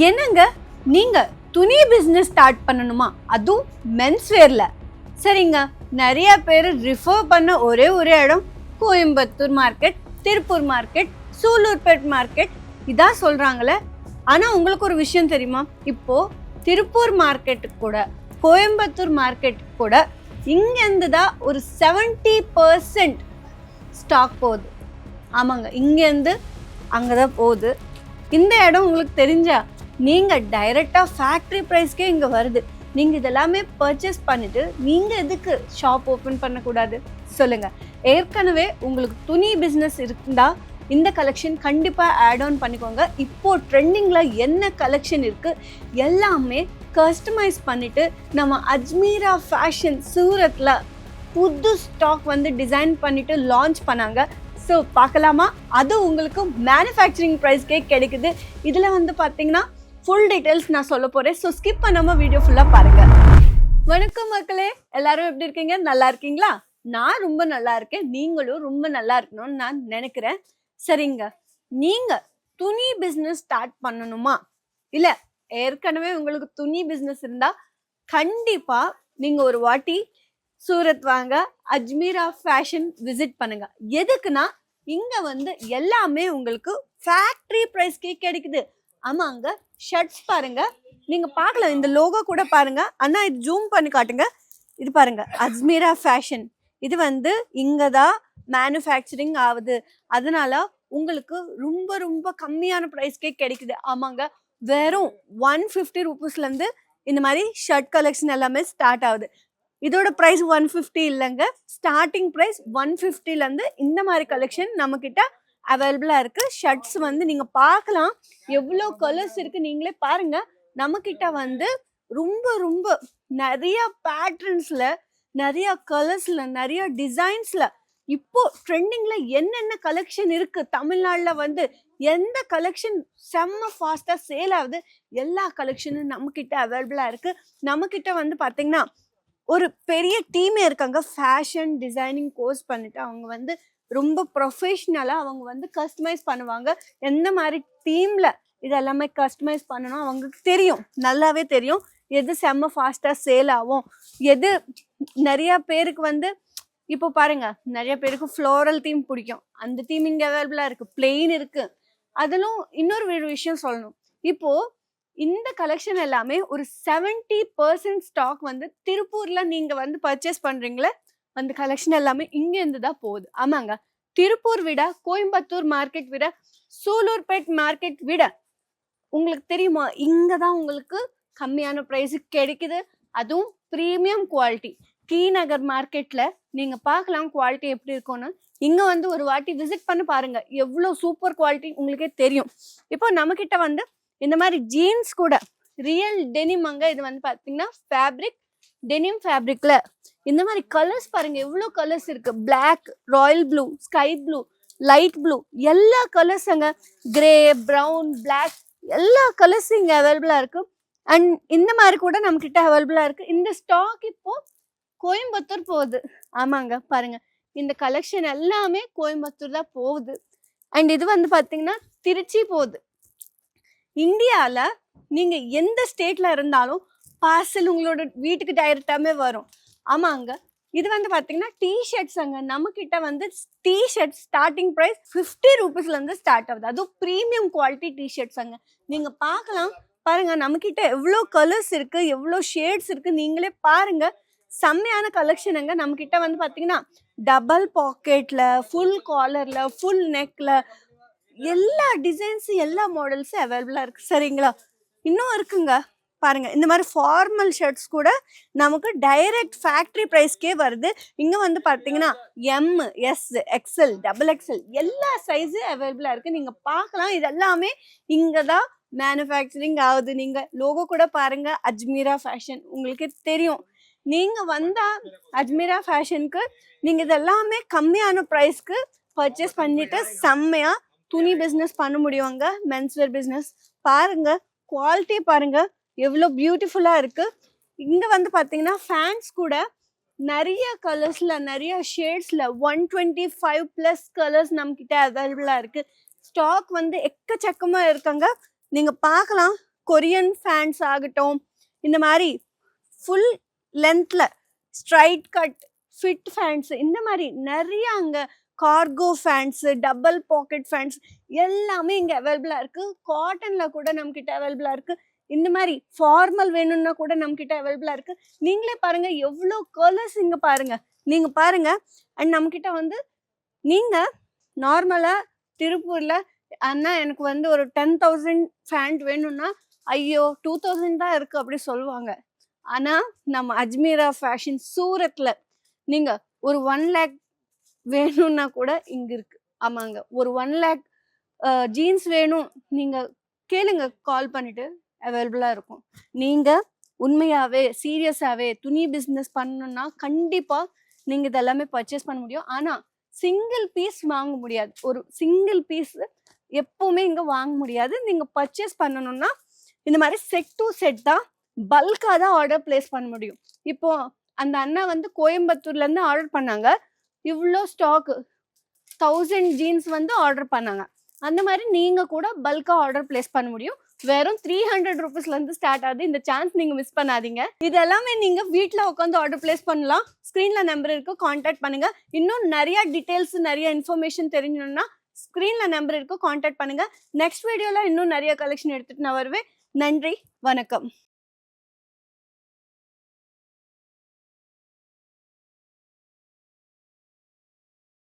என்னங்க நீங்க துணி பிசினஸ் ஸ்டார்ட் பண்ணணுமா? அதுவும் மென்ஸ் வேர்ல. சரிங்க, நிறைய பேர் ரிஃபர் பண்ண ஒரே இடம் Coimbatore market, Tiruppur market, Sullurpeta market இதான் சொல்றாங்களே. ஆனா உங்களுக்கு ஒரு விஷயம் தெரியுமா? இப்போ திருப்பூர் மார்க்கெட்டுக்கு கூட கோயம்புத்தூர் மார்க்கெட்டுக்கு கூட இங்கேருந்து தான் ஒரு 70% ஸ்டாக் போகுது. ஆமாங்க, இங்கேருந்து அங்கே தான் போகுது. இந்த இடம் உங்களுக்கு தெரிஞ்சா நீங்கள் டைரெக்டாக ஃபேக்ட்ரி ப்ரைஸ்க்கே இங்கே வருது. நீங்கள் இதெல்லாமே பர்ச்சேஸ் பண்ணிவிட்டு நீங்கள் எதுக்கு ஷாப் ஓப்பன் பண்ணக்கூடாது சொல்லுங்கள். ஏற்கனவே உங்களுக்கு துணி பிஸ்னஸ் இருந்தால் இந்த கலெக்ஷன் கண்டிப்பாக ஆட் ஆன் பண்ணிக்கோங்க. இப்போது ட்ரெண்டிங்கில் என்ன கலெக்ஷன் இருக்குது எல்லாமே கஸ்டமைஸ் பண்ணிவிட்டு நம்ம அஜ்மீரா ஃபேஷன் சூரத்தில் புது ஸ்டாக் வந்து டிசைன் பண்ணிவிட்டு லான்ச் பண்ணாங்க. ஸோ பார்க்கலாமா? அது உங்களுக்கு மேனுஃபேக்சரிங் ப்ரைஸ்க்கே கிடைக்குது. இதில் வந்து பார்த்தீங்கன்னா ஃபுல் டீட்டெயில்ஸ் நான் சொல்ல போகிறேன். ஸோ ஸ்கிப் பண்ணாமல் வீடியோ ஃபுல்லாக பாருங்கள். வணக்கம் மக்களே, எல்லாரும் எப்படி இருக்கீங்க? நல்லா இருக்கீங்களா? நான் ரொம்ப நல்லா இருக்கேன். நீங்களும் ரொம்ப நல்லா இருக்கணும்னு நான் நினைக்கிறேன். சரிங்க, நீங்கள் துணி பிஸ்னஸ் ஸ்டார்ட் பண்ணணுமா? இல்லை ஏற்கனவே உங்களுக்கு துணி பிஸ்னஸ் இருந்தால் கண்டிப்பாக நீங்கள் ஒரு வாட்டி சூரத் வாங்க, அஜ்மீரா ஃபேஷன் விசிட் பண்ணுங்க. எதுக்குன்னா இங்க வந்து எல்லாமே உங்களுக்கு ஃபேக்டரி ப்ரைஸ்க்கே கிடைக்குது. ஆமாங்க, ஷர்ட்ஸ் பாருங்க, நீங்க பார்க்கலாம். இந்த லோகோ கூட பாருங்க. அண்ணா இது ஜூம் பண்ணி காட்டுங்க. இது பாருங்க, அஜ்மீரா ஃபேஷன். இது வந்து இங்க தான் மேனுஃபேக்சரிங் ஆகுது. அதனால உங்களுக்கு ரொம்ப ரொம்ப கம்மியான ப்ரைஸ்க்கே கிடைக்குது. ஆமாங்க, வெறும் 150 ரூபீஸ்லேருந்து இந்த மாதிரி ஷர்ட் கலெக்ஷன் எல்லாமே ஸ்டார்ட் ஆகுது. இதோட ப்ரைஸ் 150 இல்லைங்க, ஸ்டார்டிங் ப்ரைஸ் 150லேருந்து இந்த மாதிரி கலெக்ஷன் நம்மக்கிட்ட அவைலபிளாக இருக்குது. ஷர்ட்ஸ் வந்து நீங்கள் பார்க்கலாம், எவ்வளோ கலர்ஸ் இருக்குது நீங்களே பாருங்கள். நம்மக்கிட்ட வந்து ரொம்ப ரொம்ப நிறைய பேட்டர்ன்ஸில், நிறைய கலர்ஸில், நிறைய டிசைன்ஸில் இப்போ ட்ரெண்டிங்கில் என்னென்ன கலெக்ஷன் இருக்குது, தமிழ்நாட்டில் வந்து எந்த கலெக்ஷன் செம்ம ஃபாஸ்ட்டாக சேல் ஆகுது, எல்லா கலெக்ஷனும் நம்மக்கிட்ட அவைலபிளாக இருக்குது. நம்மக்கிட்ட வந்து பார்த்திங்கன்னா ஒரு பெரிய டீமே இருக்காங்க. ஃபேஷன் டிசைனிங் கோர்ஸ் பண்ணிட்டு அவங்க வந்து ரொம்ப ப்ரொஃபஷ்னலாக அவங்க வந்து கஸ்டமைஸ் பண்ணுவாங்க. எந்த மாதிரி தீமில் இதெல்லாமே கஸ்டமைஸ் பண்ணணும் அவங்களுக்கு தெரியும், நல்லாவே தெரியும். எது செம்ம ஃபாஸ்ட்டாக சேல் ஆகும், எது நிறையா பேருக்கு வந்து இப்போ பாருங்க, நிறைய பேருக்கு ஃப்ளோரல் தீம் பிடிக்கும். அந்த தீம் இங்கே அவைலபிளாக இருக்குது, பிளெயின் இருக்குது. அதிலும் இன்னொரு விஷயம் சொல்லணும், இப்போது இந்த கலெக்ஷன் எல்லாமே ஒரு 70% ஸ்டாக் வந்து திருப்பூரில் நீங்கள் வந்து பர்ச்சேஸ் பண்ணுறீங்களே, அந்த கலெக்ஷன் எல்லாமே இங்கேருந்து தான் போகுது. ஆமாங்க, திருப்பூர் விட, கோயம்புத்தூர் மார்க்கெட் விட, சூலூர்பேட் மார்க்கெட் விட உங்களுக்கு தெரியுமா, இங்கே தான் உங்களுக்கு கம்மியான ப்ரைஸுக்கு கிடைக்குது. அதுவும் ப்ரீமியம் குவாலிட்டி. டி நகர் மார்க்கெட்டில் நீங்கள் பார்க்கலாம் குவாலிட்டி எப்படி இருக்கும்னு. இங்கே வந்து ஒரு வாட்டி விசிட் பண்ணி பாருங்கள், எவ்வளோ சூப்பர் குவாலிட்டி உங்களுக்கே தெரியும். இப்போ நம்மக்கிட்ட வந்து இந்த மாதிரி ஜீன்ஸ் கூட ரியல் டெனிம் அங்கே. இது வந்து பார்த்தீங்கன்னா ஃபேப்ரிக், டெனிம் ஃபேப்ரிக்கில் இந்த மாதிரி கலர்ஸ் பாருங்கள், எவ்வளோ கலர்ஸ் இருக்குது. Black, royal blue, sky blue, light blue, எல்லா கலர்ஸ் அங்கே, கிரே, ப்ரௌன், பிளாக், எல்லா கலர்ஸும் இங்கே அவைலபிளாக இருக்குது. அண்ட் இந்த மாதிரி கூட நம்மக்கிட்ட அவைலபிளாக இருக்குது. இந்த ஸ்டாக் இப்போது கோயம்புத்தூர் போகுது. ஆமாங்க, பாருங்கள், இந்த கலெக்ஷன் எல்லாமே கோயம்புத்தூர் தான் போகுது. அண்ட் இது வந்து பார்த்தீங்கன்னா திருச்சி போகுது. இந்தியாவில் நீங்கள் எந்த ஸ்டேட்டில் இருந்தாலும் பார்சல் உங்களோட வீட்டுக்கு டைரெக்டாகவே வரும். ஆமாங்க, இது வந்து பார்த்தீங்கன்னா டிஷர்ட்ஸ் அங்கே. நம்மக்கிட்ட வந்து டிஷர்ட் ஸ்டார்டிங் ப்ரைஸ் 50 ரூபீஸ்லேருந்து ஸ்டார்ட் ஆகுது. அதுவும் ப்ரீமியம் குவாலிட்டி டிஷர்ட்ஸ் அங்கே. நீங்கள் பார்க்கலாம், பாருங்கள், நம்மக்கிட்ட எவ்வளோ கலர்ஸ் இருக்குது, எவ்வளோ ஷேட்ஸ் இருக்குது, நீங்களே பாருங்கள். செம்மையான கலெக்ஷன் அங்கே. நம்மக்கிட்ட வந்து பார்த்தீங்கன்னா டபுள் பாக்கெட்டில், ஃபுல் காலரில், ஃபுல் நெக்கில் எல்லா டிசைன்ஸும் எல்லா மாடல்ஸும் அவைலபிளாக இருக்குது. சரிங்களா, இன்னும் இருக்குங்க பாருங்கள். இந்த மாதிரி ஃபார்மல் ஷர்ட்ஸ் கூட நமக்கு டைரக்ட் ஃபேக்ட்ரி ப்ரைஸ்க்கே வருது. இங்கே வந்து பார்த்தீங்கன்னா M, S, XL, double XL எல்லா சைஸும் அவைலபிளாக இருக்குது. நீங்கள் பார்க்கலாம், இது எல்லாமே இங்கே தான் மேனுஃபேக்சரிங் ஆகுது. நீங்கள் லோகோ கூட பாருங்கள், அஜ்மீரா ஃபேஷன், உங்களுக்கு தெரியும். நீங்கள் வந்தால் அஜ்மீரா ஃபேஷனுக்கு நீங்கள் இதெல்லாமே கம்மியான ப்ரைஸ்க்கு பர்ச்சேஸ் பண்ணிவிட்டு செம்மையாக துணி பிஸ்னஸ் பண்ண முடியுங்க. மென்ஸ்வேர் பிஸ்னஸ் பாருங்கள், குவாலிட்டி பாருங்கள், எவ்வளோ பியூட்டிஃபுல்லாக இருக்குது. இங்கே வந்து பார்த்தீங்கன்னா ஃபேன்ஸ் கூட நிறைய கலர்ஸில், நிறைய ஷேட்ஸில் 125+ கலர்ஸ் நம்மக்கிட்ட அவைலபிளாக இருக்குது. ஸ்டாக் வந்து எக்கச்சக்கமாக இருக்காங்க. நீங்கள் பார்க்கலாம், கொரியன் ஃபேன்ஸ் ஆகட்டும், இந்த மாதிரி ஃபுல் லென்த்தில் ஸ்ட்ரைட் கட் ஃபிட் ஃபேன்ஸ், இந்த மாதிரி நிறைய அங்கே cargo fans, double pocket fans எல்லாமே இங்கே அவைலபிளாக இருக்குது. காட்டனில் கூட நம்மக்கிட்ட அவைலபிளாக இருக்குது. இந்த மாதிரி ஃபார்மல் வேணும்னா கூட நம்மக்கிட்ட அவைலபிளாக இருக்குது. நீங்களே பாருங்கள் எவ்வளோ கலர்ஸ் இங்கே பாருங்கள், நீங்கள் பாருங்கள். அண்ட் நம்மக்கிட்ட வந்து நீங்கள் நார்மலாக திருப்பூரில் அண்ணா எனக்கு வந்து ஒரு 10,000 ஃபேண்ட் வேணும்னா ஐயோ 2,000 தான் இருக்குது அப்படி சொல்லுவாங்க. ஆனால் நம்ம அஜ்மீரா ஃபேஷன் சூரத்தில் நீங்கள் ஒரு 1 lakh வேணும்னா கூட இங்கே இருக்குது. ஆமாங்க, ஒரு 1 lakh ஜீன்ஸ் வேணும் நீங்கள் கேளுங்க, கால் பண்ணிவிட்டு அவைலபிளாக இருக்கும். நீங்கள் உண்மையாகவே சீரியஸாகவே துணி பிஸ்னஸ் பண்ணணுன்னா கண்டிப்பாக நீங்கள் இதெல்லாமே பர்ச்சேஸ் பண்ண முடியும். ஆனால் சிங்கிள் பீஸ் வாங்க முடியாது. ஒரு சிங்கிள் பீஸ் எப்போவுமே இங்கே வாங்க முடியாது. நீங்கள் பர்ச்சேஸ் பண்ணணும்னா இந்த மாதிரி செட் டு செட் தான், பல்காக தான் ஆர்டர் பிளேஸ் பண்ண முடியும். இப்போ அந்த அண்ணா வந்து கோயம்புத்தூர்லேருந்து ஆர்டர் பண்ணாங்க. இவ்வளோ ஸ்டாக்கு 1000 ஜீன்ஸ் வந்து ஆர்டர் பண்ணாங்க. அந்த மாதிரி நீங்கள் கூட பல்காக ஆர்டர் பிளேஸ் பண்ண முடியும். வெறும் 300 ருபீஸ்லேருந்து ஸ்டார்ட் ஆகுது. இந்த சான்ஸ் நீங்கள் மிஸ் பண்ணாதீங்க. இது எல்லாமே நீங்கள் வீட்டில் உட்காந்து ஆர்டர் பிளேஸ் பண்ணலாம். ஸ்க்ரீனில் நம்பர் இருக்குது, கான்டாக்ட் பண்ணுங்கள். இன்னும் நிறையா டீட்டெயில்ஸ், நிறைய இன்ஃபர்மேஷன் தெரிஞ்சணும்னா ஸ்க்ரீனில் நம்பர் இருக்குது, கான்டாக்ட் பண்ணுங்கள். நெக்ஸ்ட் வீடியோவில் இன்னும் நிறைய கலெக்ஷன் எடுத்துகிட்டு நான் வருவேன். நன்றி, வணக்கம்.